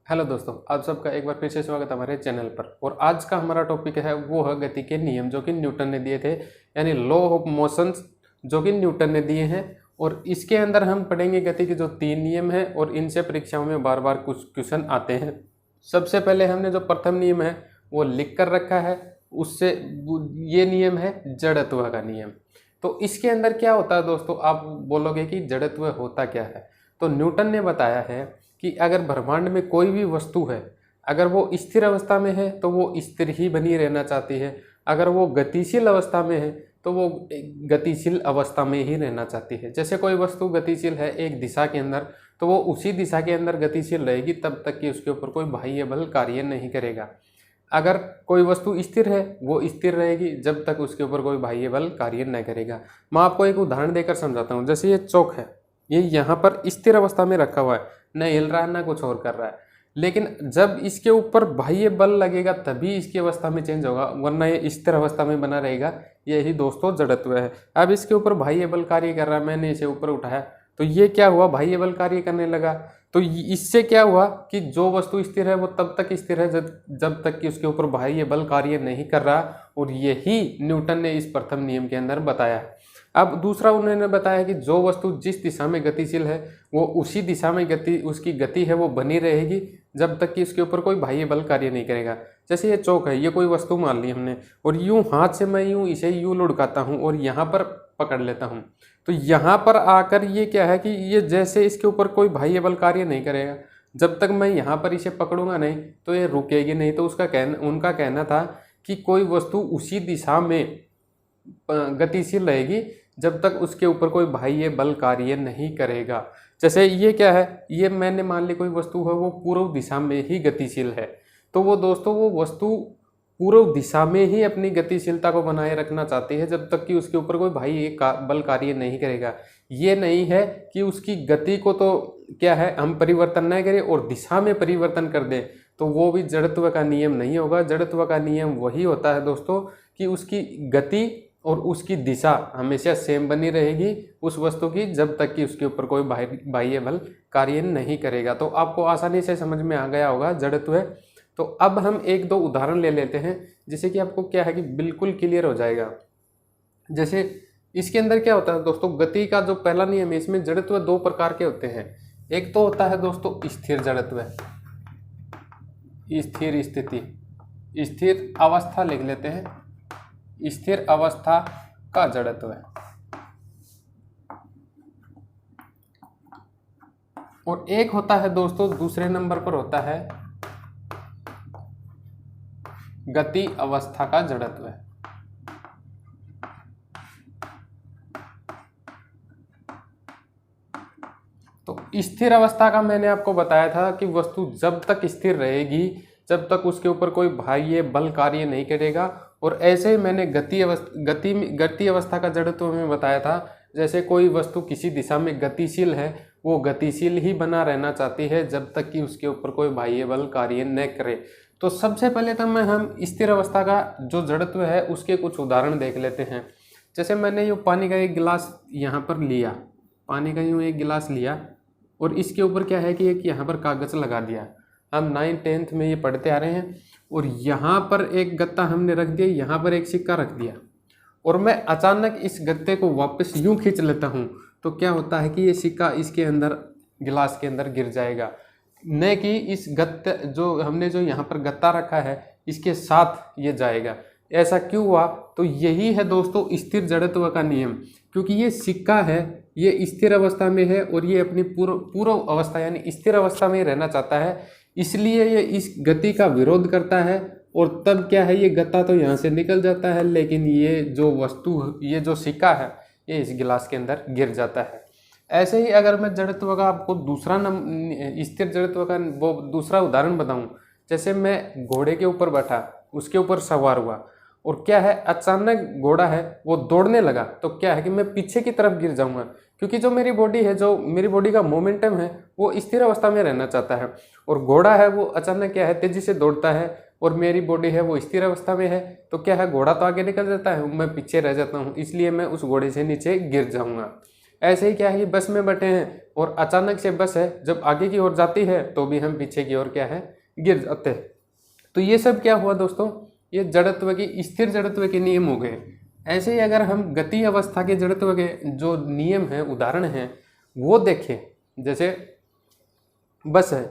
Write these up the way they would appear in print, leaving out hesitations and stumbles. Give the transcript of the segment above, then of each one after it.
Hello दोस्तों, आप सबका एक बार फिर से स्वागत है हमारे चैनल पर। और आज का हमारा टॉपिक है वो है गति के नियम जो कि न्यूटन ने दिए थे, यानी लॉ ऑफ मोशंस जो कि न्यूटन ने दिए हैं। और इसके अंदर हम पढ़ेंगे गति के जो 3 नियम हैं और इनसे परीक्षाओं में बार बार कुछ क्वेश्चन आते हैं। सबसे पहले हमने जो प्रथम नियम है वो लिख कर रखा है, उससे ये नियम है जड़त्व का नियम। तो इसके अंदर क्या होता है दोस्तों, आप बोलोगे कि जड़त्व होता क्या है। तो न्यूटन ने बताया है कि अगर ब्रह्मांड में कोई भी वस्तु है, अगर वो स्थिर अवस्था में है तो वो स्थिर ही बनी रहना चाहती है, अगर वो गतिशील अवस्था में है तो वो गतिशील अवस्था में ही रहना चाहती है। जैसे कोई वस्तु गतिशील है एक दिशा के अंदर, तो वो उसी दिशा के अंदर गतिशील रहेगी तब तक कि उसके ऊपर कोई बाह्य बल कार्य नहीं करेगा। अगर कोई वस्तु स्थिर है वो स्थिर रहेगी जब तक उसके ऊपर कोई बाह्य बल कार्य न करेगा। मैं आपको एक उदाहरण देकर समझाता हूँ। जैसे ये चौक है, ये यहाँ पर स्थिर अवस्था में रखा हुआ है, न हिल रहा है न कुछ और कर रहा है, लेकिन जब इसके ऊपर बाह्य बल लगेगा तभी इसकी अवस्था में चेंज होगा, वरना ये स्थिर अवस्था में बना रहेगा। यही दोस्तों जड़त्व है। अब इसके ऊपर बाह्य बल कार्य कर रहा है, मैंने इसे ऊपर उठाया तो ये क्या हुआ, बाह्य बल कार्य करने लगा। तो इससे क्या हुआ कि जो वस्तु स्थिर है वो तब तक स्थिर है जब तक कि उसके ऊपर बाह्य बल कार्य नहीं कर रहा। और यही न्यूटन ने इस प्रथम नियम के अंदर बताया है। अब दूसरा उन्होंने बताया कि जो वस्तु जिस दिशा में गतिशील है वो उसी दिशा में उसकी गति है वो बनी रहेगी जब तक कि उसके ऊपर कोई बाह्य बल कार्य नहीं करेगा। जैसे ये चौक है, ये कोई वस्तु मान ली हमने, और यूं हाथ से मैं यूं इसे यूं लुढ़काता हूं और यहाँ पर पकड़ लेता हूं। तो यहाँ पर आकर ये क्या है कि ये जैसे इसके ऊपर कोई बाह्य बल कार्य नहीं करेगा, जब तक मैं यहाँ पर इसे पकड़ूंगा नहीं तो ये रुकेगी नहीं। तो उनका कहना था कि कोई वस्तु उसी दिशा में गतिशील रहेगी जब तक उसके ऊपर कोई बाह्य बल कार्य नहीं करेगा। जैसे ये क्या है, ये मैंने मान ली कोई वस्तु है वो पूर्व दिशा में ही गतिशील है, तो वो दोस्तों वो वस्तु पूर्व दिशा में ही अपनी गतिशीलता को बनाए रखना चाहती है जब तक कि उसके ऊपर कोई बाह्य बल कार्य नहीं करेगा। ये नहीं है कि उसकी गति को तो क्या है हम परिवर्तन न करें और दिशा में परिवर्तन कर दें, तो वो भी जड़त्व का नियम नहीं होगा। जड़त्व का नियम वही होता है दोस्तों कि उसकी गति और उसकी दिशा हमेशा सेम बनी रहेगी उस वस्तु की जब तक कि उसके ऊपर कोई बाह्य बल कार्य नहीं करेगा। तो आपको आसानी से समझ में आ गया होगा जड़त्व है। तो अब हम एक दो उदाहरण ले लेते हैं जिससे कि आपको क्या है कि बिल्कुल क्लियर हो जाएगा। जैसे इसके अंदर क्या होता है दोस्तों, गति का जो पहला नियम है इसमें जड़त्व 2 प्रकार के होते हैं। एक तो होता है दोस्तों स्थिर जड़त्व, स्थिर स्थिति, स्थिर अवस्था लिख लेते हैं, स्थिर अवस्था का जड़त्व है। और एक होता है दोस्तों दूसरे नंबर पर होता है गति अवस्था का जड़त्व है। तो स्थिर अवस्था का मैंने आपको बताया था कि वस्तु जब तक स्थिर रहेगी जब तक उसके ऊपर कोई बाह्य बल कार्य नहीं करेगा। और ऐसे ही मैंने गति अवस्था का जड़त्व में बताया था, जैसे कोई वस्तु किसी दिशा में गतिशील है वो गतिशील ही बना रहना चाहती है जब तक कि उसके ऊपर कोई बाह्य बल कार्य न करे। तो सबसे पहले तो हम स्थिर अवस्था का जो जड़त्व है उसके कुछ उदाहरण देख लेते हैं। जैसे मैंने ये पानी का एक गिलास यहाँ पर लिया, पानी का यूँ एक गिलास लिया और इसके ऊपर क्या है कि एक यहाँ पर कागज़ लगा दिया। हम 9th 10th में ये पढ़ते आ रहे हैं। और यहाँ पर एक गत्ता हमने रख दिया, यहाँ पर एक सिक्का रख दिया, और मैं अचानक इस गत्ते को वापस यूं खींच लेता हूँ तो क्या होता है कि ये सिक्का इसके अंदर गिलास के अंदर गिर जाएगा, न कि इस गत्ते जो हमने जो यहाँ पर गत्ता रखा है इसके साथ ये जाएगा। ऐसा क्यों हुआ? तो यही है दोस्तों स्थिर जड़त्व का नियम, क्योंकि ये सिक्का है ये स्थिर अवस्था में है और ये अपनी पूर्व अवस्था यानी स्थिर अवस्था में रहना चाहता है, इसलिए ये इस गति का विरोध करता है। और तब क्या है, ये गत्ता तो यहाँ से निकल जाता है लेकिन ये जो वस्तु ये जो सिक्का है ये इस गिलास के अंदर गिर जाता है। ऐसे ही अगर मैं जड़त्व का आपको स्थिर जड़त्व का वो दूसरा उदाहरण बताऊं, जैसे मैं घोड़े के ऊपर बैठा, उसके ऊपर सवार हुआ और क्या है अचानक घोड़ा है वो दौड़ने लगा, तो क्या है कि मैं पीछे की तरफ गिर जाऊंगा, क्योंकि जो मेरी बॉडी है, जो मेरी बॉडी का मोमेंटम है वो स्थिर अवस्था में रहना चाहता है। और घोड़ा है वो अचानक क्या है तेजी से दौड़ता है और मेरी बॉडी है वो स्थिर अवस्था में है, तो क्या है घोड़ा तो आगे निकल जाता है, मैं पीछे रह जाता हूँ, इसलिए मैं उस घोड़े से नीचे गिर जाऊँगा। ऐसे ही क्या है कि बस में बैठे हैं और अचानक से बस है जब आगे की ओर जाती है तो भी हम पीछे की ओर क्या है गिर जाते हैं। तो ये सब क्या हुआ दोस्तों, ये जड़त्व की स्थिर जड़त्व के नियम हो गए। ऐसे ही अगर हम गति अवस्था के जड़त्व के जो नियम हैं, उदाहरण हैं, वो देखें, जैसे बस है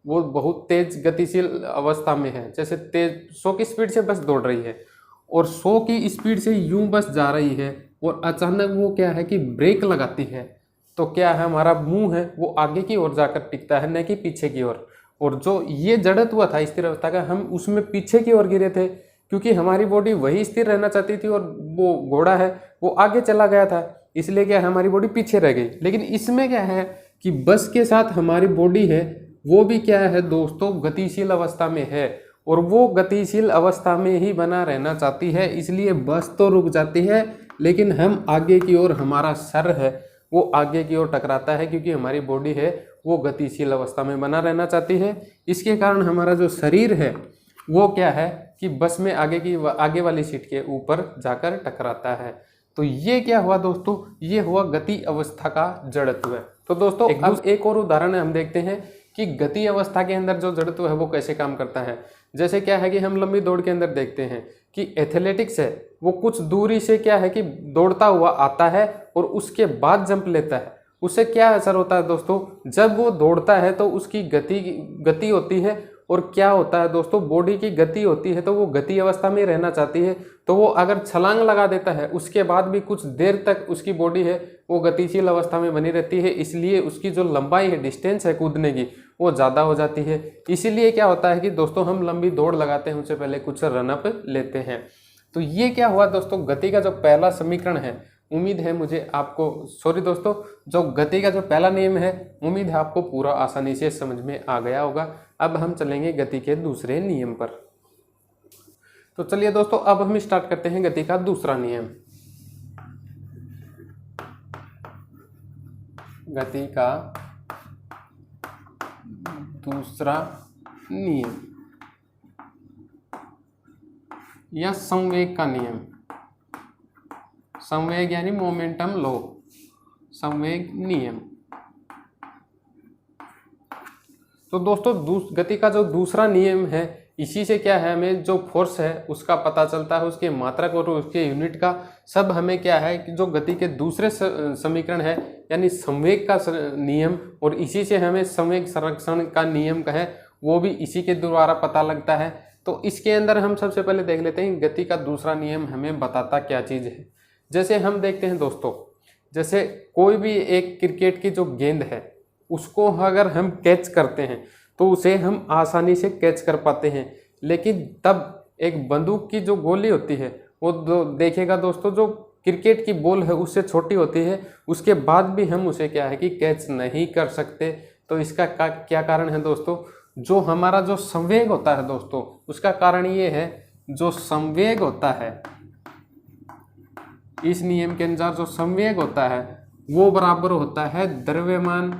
वो बहुत तेज गतिशील अवस्था में है, जैसे तेज 100 की स्पीड से बस दौड़ रही है और 100 की स्पीड से यूं बस जा रही है और अचानक वो क्या है कि ब्रेक लगाती है, तो क्या है हमारा मुंह है वो आगे की ओर जाकर टिकता है, न कि पीछे की ओर। और जो ये जड़त्व था स्थिर अवस्था का, हम उसमें पीछे की ओर गिरे थे क्योंकि हमारी बॉडी वही स्थिर रहना चाहती थी और वो घोड़ा है वो आगे चला गया था, इसलिए क्या है हमारी बॉडी पीछे रह गई। लेकिन इसमें क्या है कि बस के साथ हमारी बॉडी है वो भी क्या है दोस्तों गतिशील अवस्था में है और वो गतिशील अवस्था में ही बना रहना चाहती है, इसलिए बस तो रुक जाती है लेकिन हम आगे की ओर, हमारा सर है वो आगे की ओर टकराता है क्योंकि हमारी बॉडी है वो गतिशील अवस्था में बना रहना चाहती है। इसके कारण हमारा जो शरीर है वो क्या है कि बस में आगे वाली सीट के ऊपर जाकर टकराता है। तो ये क्या हुआ दोस्तों, ये हुआ गति अवस्था का जड़त्व। तो दोस्तों अब एक और उदाहरण हम देखते हैं कि गति अवस्था के अंदर जो जड़त्व है वो कैसे काम करता है। जैसे क्या है कि हम लंबी दौड़ के अंदर देखते हैं कि एथलेटिक्स है वो कुछ दूरी से क्या है कि दौड़ता हुआ आता है और उसके बाद जंप लेता है। उससे क्या असर होता है दोस्तों, जब वो दौड़ता है तो उसकी गति होती है और क्या होता है दोस्तों, बॉडी की गति होती है तो वो गति अवस्था में रहना चाहती है। तो वो अगर छलांग लगा देता है उसके बाद भी कुछ देर तक उसकी बॉडी है वो गतिशील अवस्था में बनी रहती है, इसलिए उसकी जो लंबाई है, डिस्टेंस है कूदने की, वो ज़्यादा हो जाती है। इसीलिए क्या होता है कि दोस्तों हम लंबी दौड़ लगाते हैं उससे पहले कुछ रनअप लेते हैं। तो ये क्या हुआ दोस्तों, गति का जो पहला समीकरण है, उम्मीद है मुझे आपको दोस्तों जो गति का जो पहला नियम है उम्मीद है आपको पूरा आसानी से समझ में आ गया होगा। अब हम चलेंगे गति के दूसरे नियम पर। तो चलिए दोस्तों अब हम स्टार्ट करते हैं गति का दूसरा नियम। गति का दूसरा नियम या संवेग का नियम। संवेग यानी मोमेंटम लॉ, संवेग नियम। तो दोस्तों गति का जो दूसरा नियम है, इसी से क्या है हमें जो फोर्स है उसका पता चलता है, उसके मात्रक और उसके यूनिट का सब हमें क्या है कि जो गति के दूसरे समीकरण है यानी संवेग का नियम, और इसी से हमें संवेग संरक्षण का नियम का है वो भी इसी के द्वारा पता लगता है। तो इसके अंदर हम सबसे पहले देख लेते हैं गति का दूसरा नियम हमें बताता क्या चीज़ है। जैसे हम देखते हैं दोस्तों, जैसे कोई भी एक क्रिकेट की जो गेंद है उसको अगर हम कैच करते हैं तो उसे हम आसानी से कैच कर पाते हैं, लेकिन तब एक बंदूक की जो गोली होती है वो देखेगा दोस्तों जो क्रिकेट की बॉल है उससे छोटी होती है, उसके बाद भी हम उसे क्या है कि कैच नहीं कर सकते। तो इसका क्या कारण है दोस्तों, जो हमारा जो संवेग होता है दोस्तों उसका कारण ये है, जो संवेग होता है इस नियम के अनुसार जो संवेग होता है वो बराबर होता है द्रव्यमान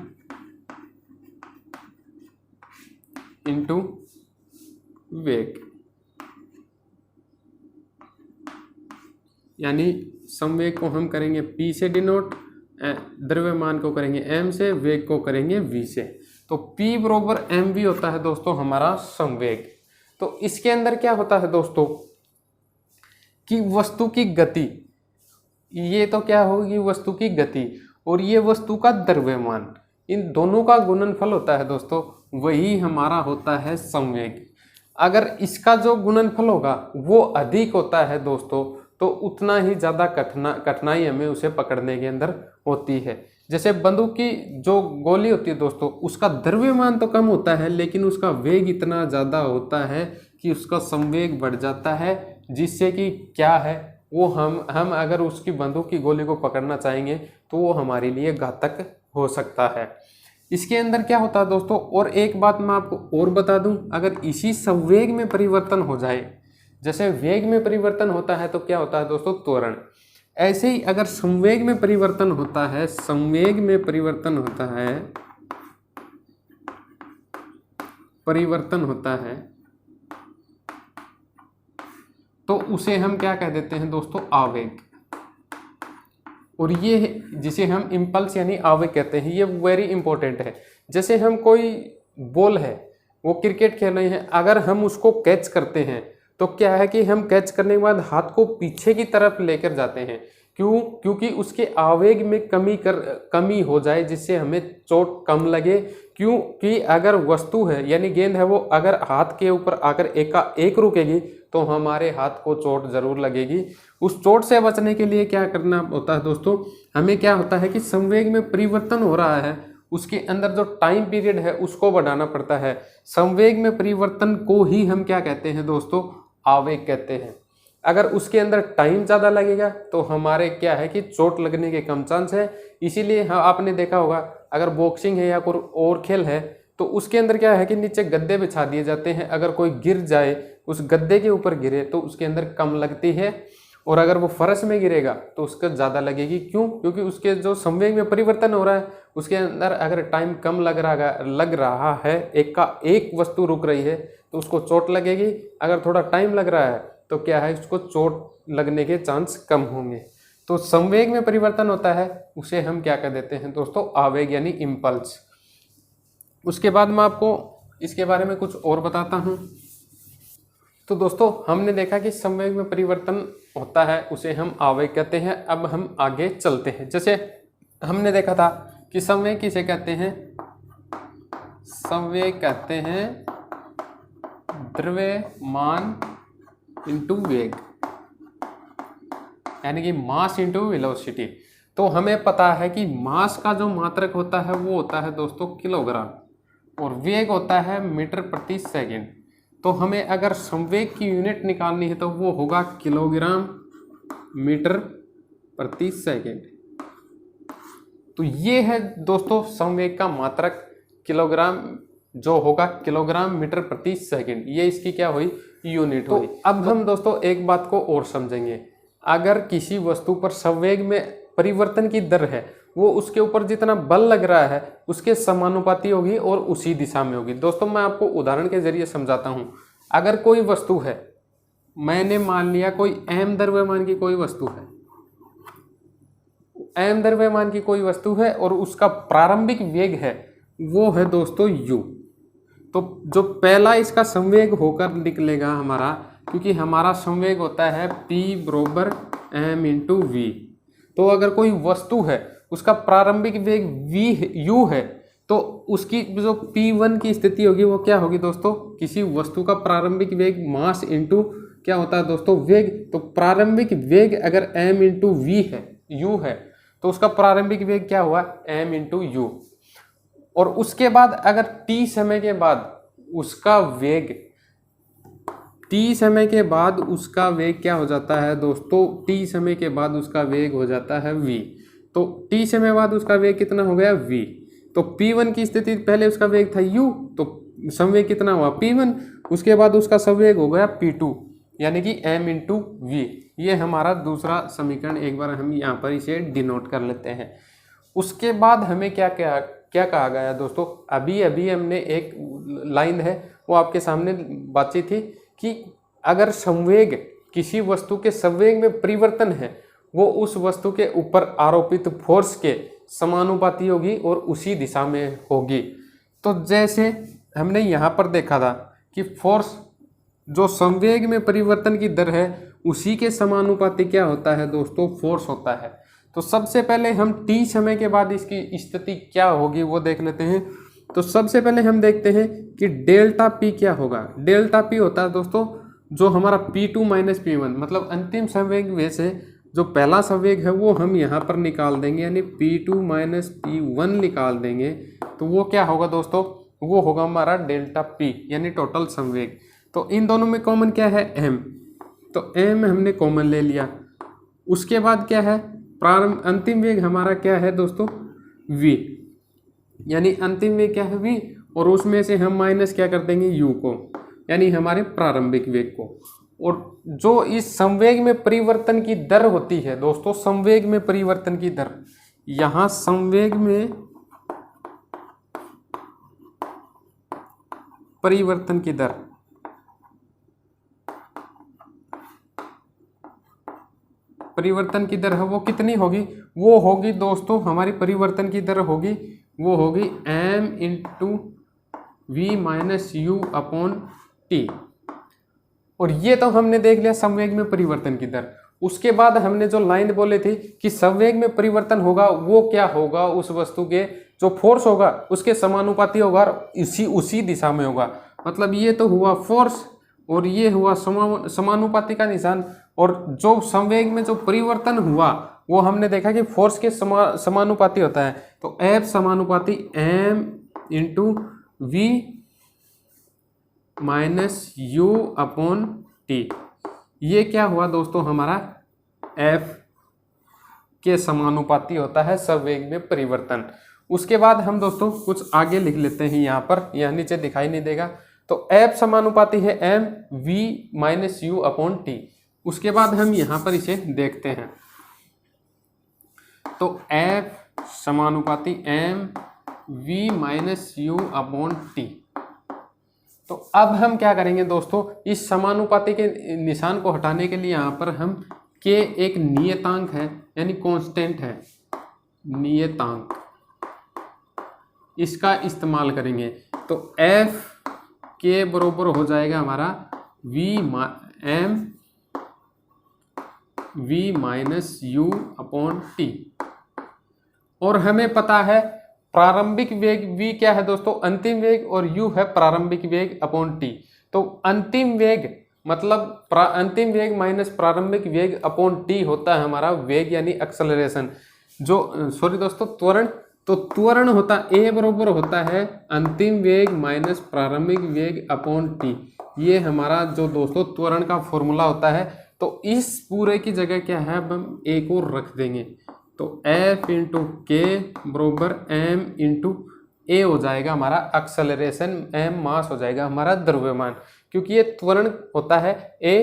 इंटू वेग। यानी संवेग को हम करेंगे P से डिनोट, द्रव्यमान को करेंगे M से, वेग को करेंगे V से। तो P बराबर mv होता है दोस्तों हमारा संवेग। तो इसके अंदर क्या होता है दोस्तों कि वस्तु की गति, ये तो क्या होगी वस्तु की गति और ये वस्तु का द्रव्यमान, इन दोनों का गुणनफल होता है दोस्तों, वही हमारा होता है संवेग। अगर इसका जो गुणनफल होगा वो अधिक होता है दोस्तों तो उतना ही ज़्यादा कठिनाई हमें उसे पकड़ने के अंदर होती है। जैसे बंदूक की जो गोली होती है दोस्तों उसका द्रव्यमान तो कम होता है लेकिन उसका वेग इतना ज़्यादा होता है कि उसका संवेग बढ़ जाता है, जिससे कि क्या है वो हम अगर उसकी बंदूक की गोली को पकड़ना चाहेंगे तो वो हमारे लिए घातक हो सकता है। इसके अंदर क्या होता है दोस्तों, और एक बात मैं आपको और बता दूं, अगर इसी संवेग में परिवर्तन हो जाए, जैसे वेग में परिवर्तन होता है तो क्या होता है दोस्तों त्वरण, ऐसे ही अगर संवेग में परिवर्तन होता है, संवेग में परिवर्तन होता है तो उसे हम क्या कह देते हैं दोस्तों आवेग। और ये जिसे हम इम्पल्स यानी आवेग कहते हैं, ये वेरी इंपॉर्टेंट है। जैसे हम कोई बॉल है, वो क्रिकेट खेल रहे हैं, अगर हम उसको कैच करते हैं तो क्या है कि हम कैच करने के बाद हाथ को पीछे की तरफ लेकर जाते हैं। क्यों? क्योंकि उसके आवेग में कमी हो जाए, जिससे हमें चोट कम लगे। क्योंकि अगर वस्तु है यानी गेंद है, वो अगर हाथ के ऊपर आकर एक रुकेगी तो हमारे हाथ को चोट जरूर लगेगी। उस चोट से बचने के लिए क्या करना होता है दोस्तों, हमें क्या होता है कि संवेग में परिवर्तन हो रहा है, उसके अंदर जो टाइम पीरियड है उसको बढ़ाना पड़ता है। संवेग में परिवर्तन को ही हम क्या कहते हैं दोस्तों, आवेग कहते हैं। अगर उसके अंदर टाइम ज़्यादा लगेगा तो हमारे क्या है कि चोट लगने के कम चांस है। इसीलिए हाँ, आपने देखा होगा अगर बॉक्सिंग है या कोई और खेल है तो उसके अंदर क्या है कि नीचे गद्दे बिछा दिए जाते हैं। अगर कोई गिर जाए, उस गद्दे के ऊपर गिरे तो उसके अंदर कम लगती है, और अगर वो फर्श में गिरेगा तो उसका ज़्यादा लगेगी। क्यों? क्योंकि उसके जो संवेग में परिवर्तन हो रहा है उसके अंदर अगर टाइम कम लग रहा है, एक वस्तु रुक रही है तो उसको चोट लगेगी। अगर थोड़ा टाइम लग रहा है तो क्या है, उसको चोट लगने के चांस कम होंगे। तो संवेग में परिवर्तन होता है, उसे हम क्या कह देते हैं दोस्तों, आवेग यानी इम्पल्स। उसके बाद मैं आपको इसके बारे में कुछ और बताता हूँ। तो दोस्तों हमने देखा कि संवेग में परिवर्तन होता है, उसे हम आवेग कहते हैं। अब हम आगे चलते हैं। जैसे हमने देखा था कि संवेग किसे कहते हैं, संवेग कहते हैं द्रव्यमान इंटू वेग, यानी कि मास इंटू वेलोसिटी। तो हमें पता है कि मास का जो मात्रक होता है वो होता है दोस्तों किलोग्राम, और वेग होता है मीटर प्रति सेकंड। तो हमें अगर संवेग की यूनिट निकालनी है तो वो होगा किलोग्राम मीटर प्रति सेकंड। तो ये है दोस्तों संवेग का मात्रक, किलोग्राम जो होगा किलोग्राम मीटर प्रति सेकंड, ये इसकी क्या हुई, यूनिट हुई। अब हम दोस्तों एक बात को और समझेंगे। अगर किसी वस्तु पर संवेग में परिवर्तन की दर है, वो उसके ऊपर जितना बल लग रहा है उसके समानुपाती होगी और उसी दिशा में होगी। दोस्तों मैं आपको उदाहरण के जरिए समझाता हूँ। अगर कोई वस्तु है, मैंने मान लिया कोई m द्रव्यमान की कोई वस्तु है, m द्रव्यमान की कोई वस्तु है और उसका प्रारंभिक वेग है वो है दोस्तों u। तो जो पहला इसका संवेग होकर निकलेगा हमारा, क्योंकि हमारा संवेग होता है p बराबर m इंटू वी। तो अगर कोई वस्तु है उसका प्रारंभिक वेग u है तो उसकी जो p1 की स्थिति होगी वो क्या होगी दोस्तों, किसी वस्तु का प्रारंभिक वेग मास इंटू क्या होता है दोस्तों, वेग। तो प्रारंभिक वेग अगर m इंटू वी है, u है, तो उसका प्रारंभिक वेग क्या हुआ, m इंटू यू। और उसके बाद अगर t समय के बाद उसका वेग, t समय के बाद उसका वेग क्या हो जाता है दोस्तों, t समय के बाद उसका वेग हो जाता है v। तो t समय बाद उसका वेग कितना हो गया, v। तो p1 की स्थिति पहले उसका वेग था u, तो संवेग कितना हुआ p1, उसके बाद उसका संवेग हो गया p2 यानी कि m इंटू वी। ये हमारा दूसरा समीकरण, एक बार हम यहाँ पर इसे डिनोट कर लेते हैं। उसके बाद हमें क्या कहा गया दोस्तों, अभी अभी हमने एक लाइन है वो आपके सामने बातचीत थी कि अगर संवेग, किसी वस्तु के संवेग में परिवर्तन है, वो उस वस्तु के ऊपर आरोपित फोर्स के समानुपाती होगी और उसी दिशा में होगी। तो जैसे हमने यहाँ पर देखा था कि फोर्स जो संवेग में परिवर्तन की दर है उसी के समानुपाती क्या होता है दोस्तों, फोर्स होता है। तो सबसे पहले हम t समय के बाद इसकी स्थिति क्या होगी वो देख लेते हैं। तो सबसे पहले हम देखते हैं कि डेल्टा p क्या होगा। डेल्टा p होता है दोस्तों जो हमारा p2 माइनस p1, मतलब अंतिम संवेग में से जो पहला संवेग है वो हम यहाँ पर निकाल देंगे, यानी p2 माइनस p1 निकाल देंगे। तो वो क्या होगा दोस्तों, वो होगा हमारा डेल्टा p यानी टोटल संवेग। तो इन दोनों में कॉमन क्या है, m। तो m हमने कॉमन ले लिया। उसके बाद क्या है, प्रारंभ अंतिम वेग हमारा क्या है दोस्तों, v, यानी अंतिम वेग क्या है v, और उसमें से हम माइनस क्या कर देंगे u को, यानी हमारे प्रारंभिक वेग को। और जो इस संवेग में परिवर्तन की दर होती है दोस्तों, संवेग में परिवर्तन की दर, यहाँ संवेग में परिवर्तन की दर, परिवर्तन की दर है वो कितनी होगी, वो होगी दोस्तों हमारी परिवर्तन की दर होगी, वो होगी m into v minus u upon t. और ये तो हमने देख लिया संवेग में परिवर्तन की दर। उसके बाद हमने जो लाइन बोले थी कि संवेग में परिवर्तन होगा वो क्या होगा, उस वस्तु के जो फोर्स होगा उसके समानुपाती होगा और उसी दिशा में होगा। मतलब ये तो हुआ फोर्स और ये हुआ समानुपाती का निशान। और जो संवेग में जो परिवर्तन हुआ वो हमने देखा कि फोर्स के समानुपाती होता है। तो F समानुपाती m into v minus u upon t. ये क्या हुआ दोस्तों, हमारा F के समानुपाती होता है संवेग में परिवर्तन। उसके बाद हम दोस्तों कुछ आगे लिख लेते हैं, यहाँ पर यह नीचे दिखाई नहीं देगा। तो F समानुपाती है m v minus u upon T. उसके बाद हम यहाँ पर इसे देखते हैं। तो F समानुपाती m v minus u upon T. तो अब हम क्या करेंगे दोस्तों, इस समानुपाती के निशान को हटाने के लिए यहाँ पर हम k एक नियतांक है यानी कांस्टेंट है, नियतांक, इसका इस्तेमाल करेंगे। तो F के बराबर हो जाएगा हमारा v minus u upon t. और हमें पता है प्रारंभिक वेग v क्या है दोस्तों, अंतिम वेग, और u है प्रारंभिक वेग अपॉन t। तो अंतिम वेग मतलब अंतिम वेग माइनस प्रारंभिक वेग अपॉन t होता है हमारा वेग यानी एक्सेलरेशन। जो सॉरी दोस्तों त्वरण, तो त्वरण होता a बराबर होता है अंतिम वेग माइनस प्रारंभिक वेग अपॉन टी। ये हमारा जो दोस्तों त्वरण का फॉर्मूला होता है। तो इस पूरे की जगह क्या है, अब हम a को रख देंगे। तो F इंटू के बराबर m इंटू ए हो जाएगा हमारा एक्सेलरेशन, m मास हो जाएगा हमारा द्रव्यमान, क्योंकि ये त्वरण होता है a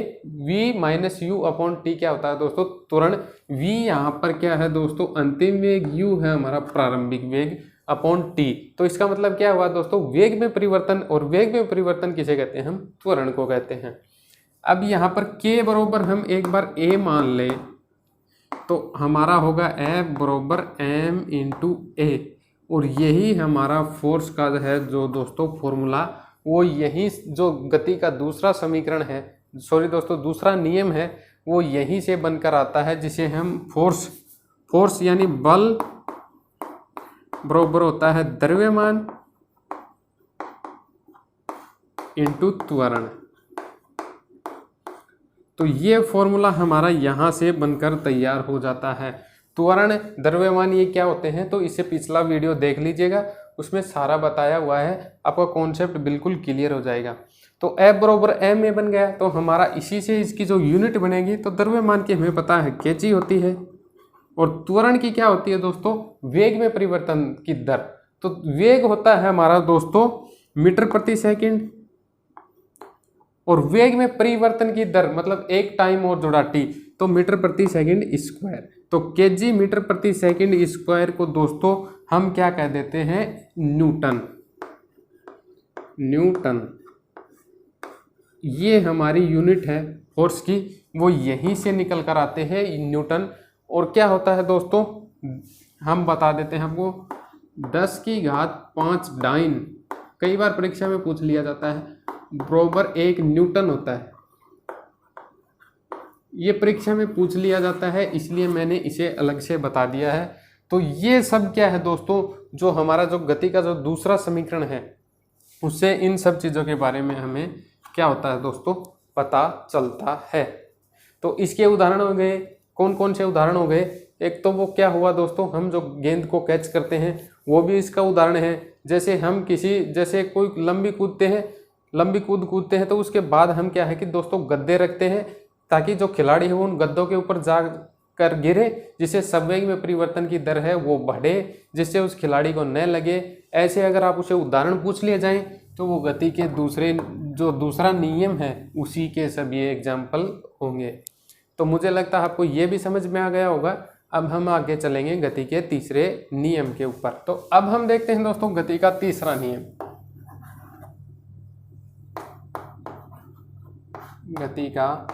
v minus u upon T. क्या होता है दोस्तों, त्वरण v यहाँ पर क्या है दोस्तों अंतिम वेग, u है हमारा प्रारंभिक वेग अपॉन t। तो इसका मतलब क्या हुआ दोस्तों, वेग में परिवर्तन, और वेग में परिवर्तन किसे कहते हैं, हम त्वरण को कहते हैं। अब यहाँ पर k बराबर हम एक बार a मान ले तो हमारा होगा F बराबर m इंटू ए। और यही हमारा फोर्स का है जो दोस्तों फॉर्मूला, वो यही जो गति का दूसरा समीकरण है, सॉरी दोस्तों दूसरा नियम है, वो यहीं से बनकर आता है, जिसे हम फोर्स यानी बल बराबर होता है द्रव्यमान इंटू त्वरण। तो ये फॉर्मूला हमारा यहाँ से बनकर तैयार हो जाता है। त्वरण द्रव्यमान ये क्या होते हैं, तो इसे पिछला वीडियो देख लीजिएगा, उसमें सारा बताया हुआ है, आपका कॉन्सेप्ट बिल्कुल क्लियर हो जाएगा। तो F बराबर m में बन गया। तो हमारा इसी से इसकी जो यूनिट बनेगी, तो द्रव्यमान की हमें पता है kg होती है, और त्वरण की क्या होती है दोस्तों, वेग में परिवर्तन की दर। तो वेग होता है हमारा दोस्तों मीटर प्रति सेकंड, और वेग में परिवर्तन की दर मतलब एक टाइम और जुड़ा t, तो मीटर प्रति सेकंड स्क्वायर। तो kg मीटर प्रति सेकंड स्क्वायर को दोस्तों हम क्या कह देते हैं, न्यूटन। ये हमारी यूनिट है फोर्स की, वो यहीं से निकल कर आते हैं न्यूटन। और क्या होता है दोस्तों, हम बता देते हैं आपको, 10 की घात 5 डाइन, कई बार परीक्षा में पूछ लिया जाता है, बराबर 1 न्यूटन होता है। ये परीक्षा में पूछ लिया जाता है, इसलिए मैंने इसे अलग से बता दिया है। तो ये सब क्या है दोस्तों, जो हमारा जो गति का जो दूसरा समीकरण है, उससे इन सब चीज़ों के बारे में हमें क्या होता है दोस्तों, पता चलता है। तो इसके उदाहरण हो गए, कौन कौन से उदाहरण हो गए, एक तो वो क्या हुआ दोस्तों, हम जो गेंद को कैच करते हैं वो भी इसका उदाहरण है। जैसे हम जैसे कोई लंबी कूद कूदते हैं, तो उसके बाद हम क्या है कि दोस्तों गद्दे रखते हैं, ताकि जो खिलाड़ी है वो उन गद्दों के ऊपर जा कर गिरे, जिससे संवेग में परिवर्तन की दर है वो बढ़े, जिससे उस खिलाड़ी को न लगे। ऐसे अगर आप उसे उदाहरण पूछ लिए जाएं, तो वो गति के दूसरा नियम है, उसी के सभी एग्जाम्पल होंगे। तो मुझे लगता है आपको ये भी समझ में आ गया होगा। अब हम आगे चलेंगे गति के तीसरे नियम के ऊपर। तो अब हम देखते हैं दोस्तों गति का तीसरा नियम। गति का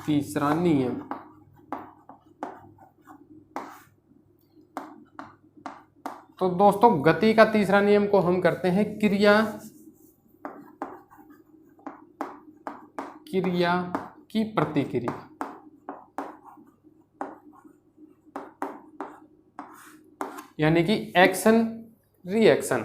तीसरा नियम। तो दोस्तों गति का तीसरा नियम को हम करते हैं क्रिया की प्रतिक्रिया। यानी कि एक्शन रिएक्शन।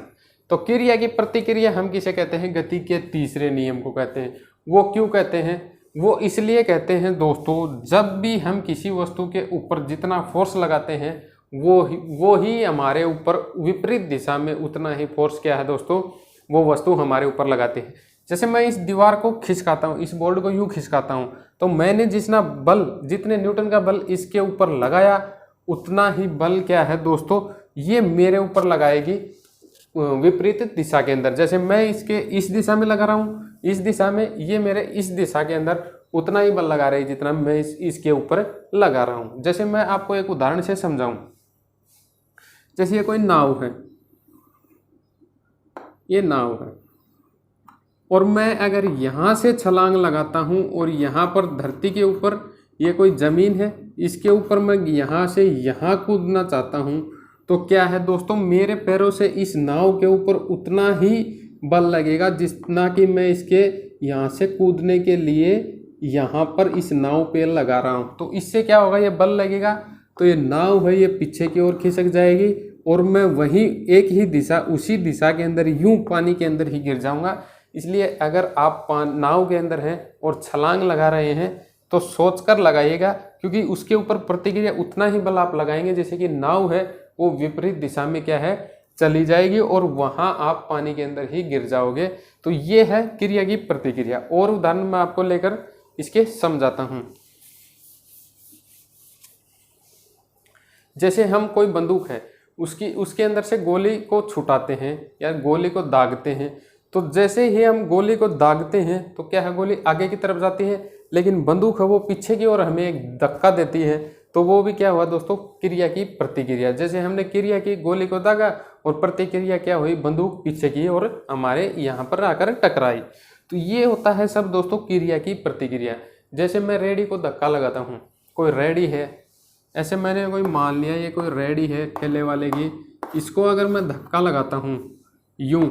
तो क्रिया की प्रतिक्रिया हम किसे कहते हैं? गति के तीसरे नियम को कहते हैं। वो क्यों कहते हैं? वो इसलिए कहते हैं दोस्तों, जब भी हम किसी वस्तु के ऊपर जितना फोर्स लगाते हैं वो ही हमारे ऊपर विपरीत दिशा में उतना ही फोर्स क्या है दोस्तों, वो वस्तु हमारे ऊपर लगाते हैं। जैसे मैं इस दीवार को खिसकाता हूँ, इस बोर्ड को यूँ खिसकाता हूँ, तो मैंने जितने न्यूटन का बल इसके ऊपर लगाया उतना ही बल क्या है दोस्तों, ये मेरे ऊपर लगाएगी विपरीत दिशा के अंदर। जैसे मैं इसके इस दिशा में लगा रहा हूँ, इस दिशा में, ये मेरे इस दिशा के अंदर उतना ही बल लगा रही जितना मैं इसके ऊपर लगा रहा हूँ। जैसे मैं आपको एक उदाहरण से समझाऊं, जैसे ये कोई नाव है, ये नाव है, और मैं अगर यहाँ से छलांग लगाता हूँ और यहाँ पर धरती के ऊपर ये कोई ज़मीन है, इसके ऊपर मैं यहाँ से यहाँ कूदना चाहता हूँ, तो क्या है दोस्तों, मेरे पैरों से इस नाव के ऊपर उतना ही बल लगेगा जितना कि मैं इसके यहाँ से कूदने के लिए यहाँ पर इस नाव पे लगा रहा हूँ। तो इससे क्या होगा, ये बल लगेगा तो ये नाव है ये पीछे की ओर खिसक जाएगी और मैं वहीं एक ही दिशा, उसी दिशा के अंदर यूं पानी के अंदर ही गिर जाऊंगा। इसलिए अगर आप नाव के अंदर हैं और छलांग लगा रहे हैं तो सोचकर लगाइएगा, क्योंकि उसके ऊपर प्रतिक्रिया उतना ही बल आप लगाएंगे जैसे कि नाव है वो विपरीत दिशा में क्या है चली जाएगी और वहां आप पानी के अंदर ही गिर जाओगे। तो ये है क्रिया की प्रतिक्रिया। और उदाहरण मैं आपको लेकर इसके समझाता हूं। जैसे हम कोई बंदूक है, उसके अंदर से गोली को छुटाते हैं या गोली को दागते हैं, तो जैसे ही हम गोली को दागते हैं तो क्या है, गोली आगे की तरफ जाती है, लेकिन बंदूक है वो पीछे की ओर हमें एक धक्का देती है। तो वो भी क्या हुआ दोस्तों, क्रिया की प्रतिक्रिया। जैसे हमने क्रिया की, गोली को दागा, और प्रतिक्रिया क्या हुई, बंदूक पीछे की और हमारे यहाँ पर आकर टकराई। तो ये होता है सब दोस्तों क्रिया की प्रतिक्रिया। जैसे मैं रेडी को धक्का लगाता हूँ, कोई रेडी है, ऐसे मैंने कोई मान लिया ये कोई रेडी है ठेले वाले की, इसको अगर मैं धक्का लगाता हूँ यूं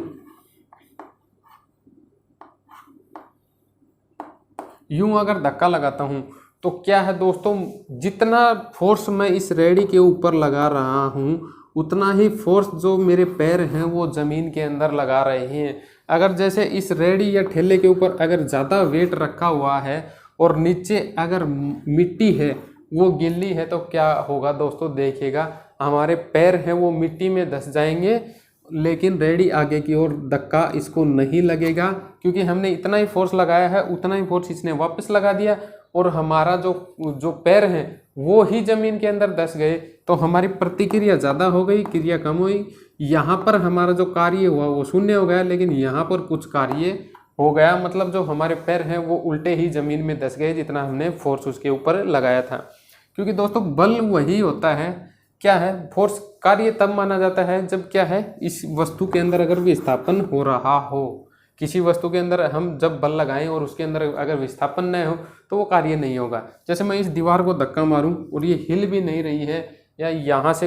अगर धक्का लगाता हूँ तो क्या है दोस्तों, जितना फोर्स मैं इस रेडी के ऊपर लगा रहा हूँ उतना ही फोर्स जो मेरे पैर हैं वो ज़मीन के अंदर लगा रहे हैं। अगर जैसे इस रेडी या ठेले के ऊपर अगर ज़्यादा वेट रखा हुआ है और नीचे अगर मिट्टी है, वो गिल्ली है, तो क्या होगा दोस्तों, देखिएगा हमारे पैर हैं वो मिट्टी में धंस जाएंगे, लेकिन रेडी आगे की ओर धक्का इसको नहीं लगेगा, क्योंकि हमने इतना ही फोर्स लगाया है, उतना ही फोर्स इसने वापस लगा दिया और हमारा जो पैर हैं वो ही ज़मीन के अंदर धंस गए। तो हमारी प्रतिक्रिया ज़्यादा हो गई, क्रिया कम हुई। यहाँ पर हमारा जो कार्य हुआ वो शून्य हो गया, लेकिन यहाँ पर कुछ कार्य हो गया, मतलब जो हमारे पैर हैं वो उल्टे ही ज़मीन में धंस गए जितना हमने फोर्स उसके ऊपर लगाया था। क्योंकि दोस्तों बल वही होता है, क्या है, फोर्स कार्य तब माना जाता है जब क्या है, इस वस्तु के अंदर अगर विस्थापन हो रहा हो। किसी वस्तु के अंदर हम जब बल लगाएं और उसके अंदर अगर विस्थापन न हो तो वो कार्य नहीं होगा। जैसे मैं इस दीवार को धक्का मारूं और ये हिल भी नहीं रही है, या यहाँ से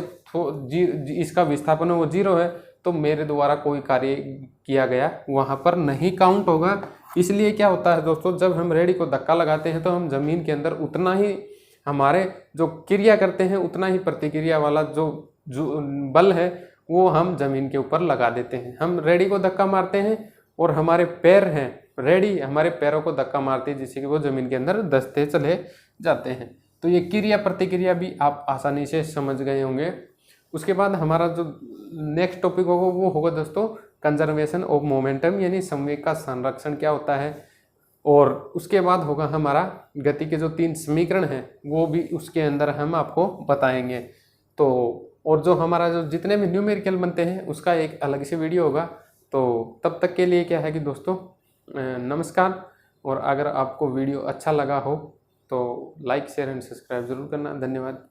इसका विस्थापन है वो 0 है, तो मेरे द्वारा कोई कार्य किया गया वहाँ पर नहीं काउंट होगा। इसलिए क्या होता है दोस्तों, जब हम रेडी को धक्का लगाते हैं तो हम ज़मीन के अंदर उतना ही हमारे जो क्रिया करते हैं उतना ही प्रतिक्रिया वाला जो बल है वो हम ज़मीन के ऊपर लगा देते हैं। हम रेडी को धक्का मारते हैं और हमारे पैर हैं, रेडी हमारे पैरों को धक्का मारती है जिससे कि वो ज़मीन के अंदर धंसते चले जाते हैं। तो ये क्रिया प्रतिक्रिया भी आप आसानी से समझ गए होंगे। उसके बाद हमारा जो नेक्स्ट टॉपिक होगा वो होगा दोस्तों कंजर्वेशन ऑफ मोमेंटम, यानी संवेग का संरक्षण क्या होता है। और उसके बाद होगा हमारा गति के जो 3 समीकरण हैं वो भी उसके अंदर हम आपको बताएंगे। तो और जो हमारा जो जितने भी न्यूमेरिकल बनते हैं उसका एक अलग से वीडियो होगा। तो तब तक के लिए क्या है कि दोस्तों नमस्कार। और अगर आपको वीडियो अच्छा लगा हो तो लाइक शेयर एंड सब्सक्राइब ज़रूर करना। धन्यवाद।